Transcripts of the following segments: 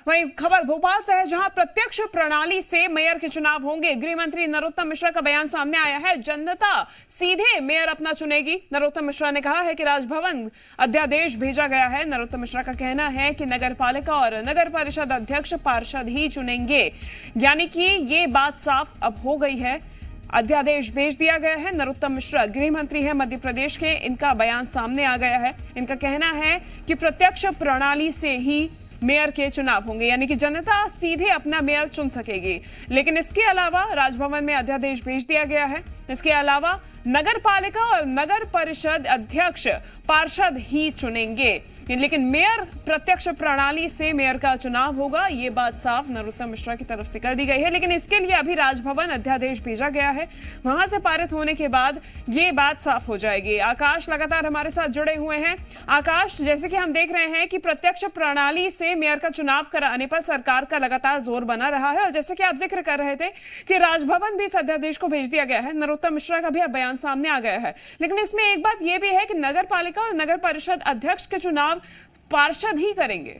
वहीं खबर भोपाल से है, जहां प्रत्यक्ष प्रणाली से मेयर के चुनाव होंगे। गृह मंत्री नरोत्तम मिश्रा का बयान सामने आया है। जनता सीधे मेयर अपना चुनेगी। नरोत्तम मिश्रा ने कहा है कि राजभवन अध्यादेश भेजा गया है। नरोत्तम मिश्रा का कहना है कि नगर पालिका और नगर परिषद अध्यक्ष पार्षद ही चुनेंगे, यानी कि ये बात साफ अब हो गई है। अध्यादेश भेज दिया गया है। नरोत्तम मिश्रा गृह मंत्री है मध्य प्रदेश के। इनका बयान सामने आ गया है। इनका कहना है कि प्रत्यक्ष प्रणाली से ही मेयर के चुनाव होंगे, यानी कि जनता सीधे अपना मेयर चुन सकेगी। लेकिन इसके अलावा राजभवन में अध्यादेश भेज दिया गया है। इसके अलावा नगर पालिका और नगर परिषद अध्यक्ष पार्षद ही चुनेंगे, लेकिन मेयर प्रत्यक्ष प्रणाली से मेयर का चुनाव होगा। ये बात साफ नरोत्तम मिश्रा की तरफ से कर दी गई है। लेकिन इसके लिए अभी राजभवन अध्यादेश भेजा गया है। वहां से पारित होने के बाद ये बात साफ हो जाएगी। आकाश लगातार हमारे साथ जुड़े हुए हैं। आकाश, जैसे कि हम देख रहे हैं कि प्रत्यक्ष प्रणाली से मेयर का चुनाव कराने पर सरकार का लगातार जोर बना रहा है, और जैसे कि आप जिक्र कर रहे थे कि राजभवन भी इस अध्यादेश को भेज दिया गया है। नरोत्तम मिश्रा का भी अब बयान सामने आ गया है। लेकिन इसमें एक बात यह भी है कि नगर पालिका और नगर परिषद अध्यक्ष के चुनाव पार्षद ही करेंगे।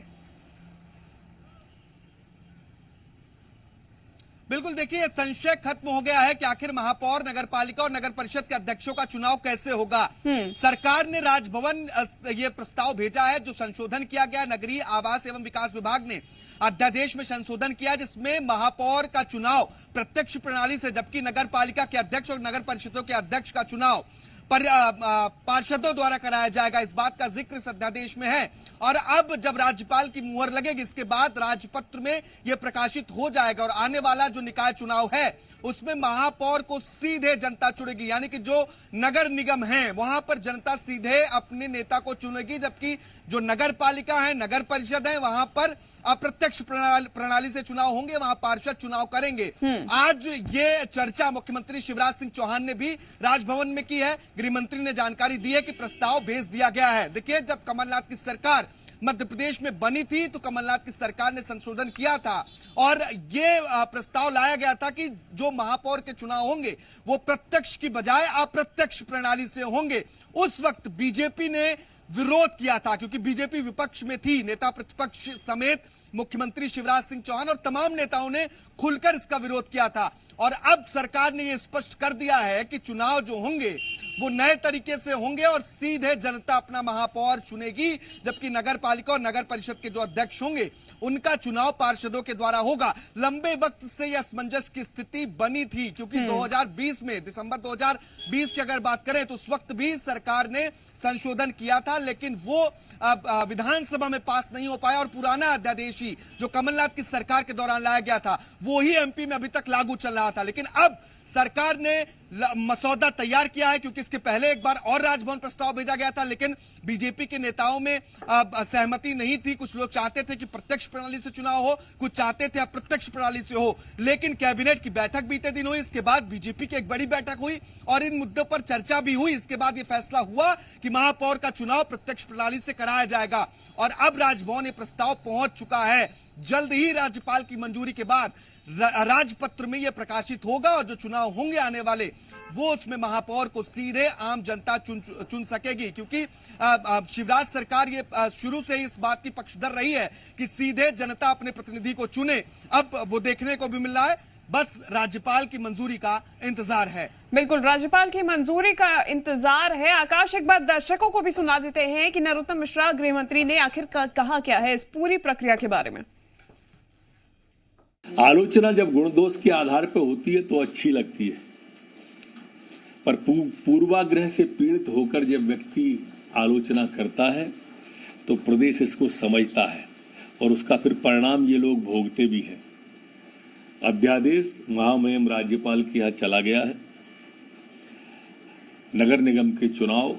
बिल्कुल, देखिए संशय खत्म हो गया है कि आखिर महापौर, नगर पालिका और नगर परिषद के अध्यक्षों का चुनाव कैसे होगा। सरकार ने राजभवन ये प्रस्ताव भेजा है, जो संशोधन किया गया। नगरीय आवास एवं विकास विभाग ने अध्यादेश में संशोधन किया, जिसमें महापौर का चुनाव प्रत्यक्ष प्रणाली से, जबकि नगर पालिका के अध्यक्ष और नगर परिषदों के अध्यक्ष का चुनाव पार्षदों द्वारा कराया जाएगा। इस बात का जिक्र इस अध्यादेश में है। और अब जब राज्यपाल की मुहर लगेगी, इसके बाद राजपत्र में यह प्रकाशित हो जाएगा। और आने वाला जो निकाय चुनाव है, उसमें महापौर को सीधे जनता चुनेगी, यानी कि जो नगर निगम है वहां पर जनता सीधे अपने नेता को चुनेगी, जबकि जो नगर पालिका है, नगर परिषद है, वहां पर अप्रत्यक्ष प्रणाली से चुनाव होंगे, वहां पार्षद चुनाव करेंगे। आज ये चर्चा मुख्यमंत्री शिवराज सिंह चौहान ने भी राजभवन में की है। गृह मंत्री ने जानकारी दी है कि प्रस्ताव भेज दिया गया है। देखिए, जब कमलनाथ की सरकार मध्य प्रदेश में बनी थी तो कमलनाथ की सरकार ने संशोधन किया था, और ये प्रस्ताव लाया गया था कि जो महापौर के चुनाव होंगे वो प्रत्यक्ष की बजाय अप्रत्यक्ष प्रणाली से होंगे। उस वक्त बीजेपी ने विरोध किया था, क्योंकि बीजेपी विपक्ष में थी। नेता प्रतिपक्ष समेत मुख्यमंत्री शिवराज सिंह चौहान और तमाम नेताओं ने खुलकर इसका विरोध किया था। और अब सरकार ने यह स्पष्ट कर दिया है कि चुनाव जो होंगे वो नए तरीके से होंगे और सीधे जनता अपना महापौर चुनेगी, जबकि नगर पालिका और नगर परिषद के जो अध्यक्ष होंगे उनका चुनाव पार्षदों के द्वारा होगा। लंबे वक्त से यह असमंजस की स्थिति बनी थी, क्योंकि 2020 में, दिसंबर 2020 की अगर बात करें तो उस वक्त भी सरकार ने संशोधन किया था, लेकिन वो विधानसभा में पास नहीं हो पाया। और पुराना अध्यादेश ही जो कमलनाथ की सरकार के दौरान लाया गया था, वो ही एमपी में अभी तक लागू चल रहा था। लेकिन अब सरकार ने मसौदा तैयार किया है, क्योंकि इसके पहले एक बार और राजभवन प्रस्ताव भेजा गया था, लेकिन बीजेपी के नेताओं में सहमति नहीं थी। कुछ लोग चाहते थे कि प्रत्यक्ष प्रणाली से चुनाव हो, कुछ चाहते थे अप्रत्यक्ष प्रणाली से हो। लेकिन कैबिनेट की बैठक बीते दिन हुई, इसके बाद बीजेपी की एक बड़ी बैठक हुई और इन मुद्दों पर चर्चा भी हुई। इसके बाद यह फैसला हुआ कि महापौर का चुनाव प्रत्यक्ष प्रणाली से कराया जाएगा। और अब राजभवन ये प्रस्ताव पहुंच चुका है। जल्द ही राज्यपाल की मंजूरी के बाद राजपत्र में यह प्रकाशित होगा, और जो चुनाव होंगे आने वाले, वो उसमें महापौर को सीधे आम जनता चुन सकेगी। क्योंकि शिवराज सरकार ये शुरू से ही इस बात की पक्षधर रही है कि सीधे जनता अपने प्रतिनिधि को चुने। अब वो देखने को भी मिल रहा है, बस राज्यपाल की मंजूरी का इंतजार है। बिल्कुल, राज्यपाल की मंजूरी का इंतजार है। आकाश, एक बात दर्शकों को भी सुना देते हैं कि नरोत्तम मिश्रा गृह मंत्री ने आखिर कहा क्या है इस पूरी प्रक्रिया के बारे में। आलोचना जब गुण दोष के आधार पर होती है तो अच्छी लगती है, पर पूर्वाग्रह से पीड़ित होकर जब व्यक्ति आलोचना करता है तो प्रदेश इसको समझता है, और उसका फिर परिणाम ये लोग भोगते भी हैं। अध्यादेश महामहिम राज्यपाल के यहाँ चला गया है। नगर निगम के चुनाव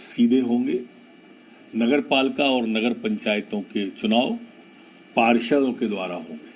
सीधे होंगे, नगर पालिका और नगर पंचायतों के चुनाव पार्षदों के द्वारा होंगे।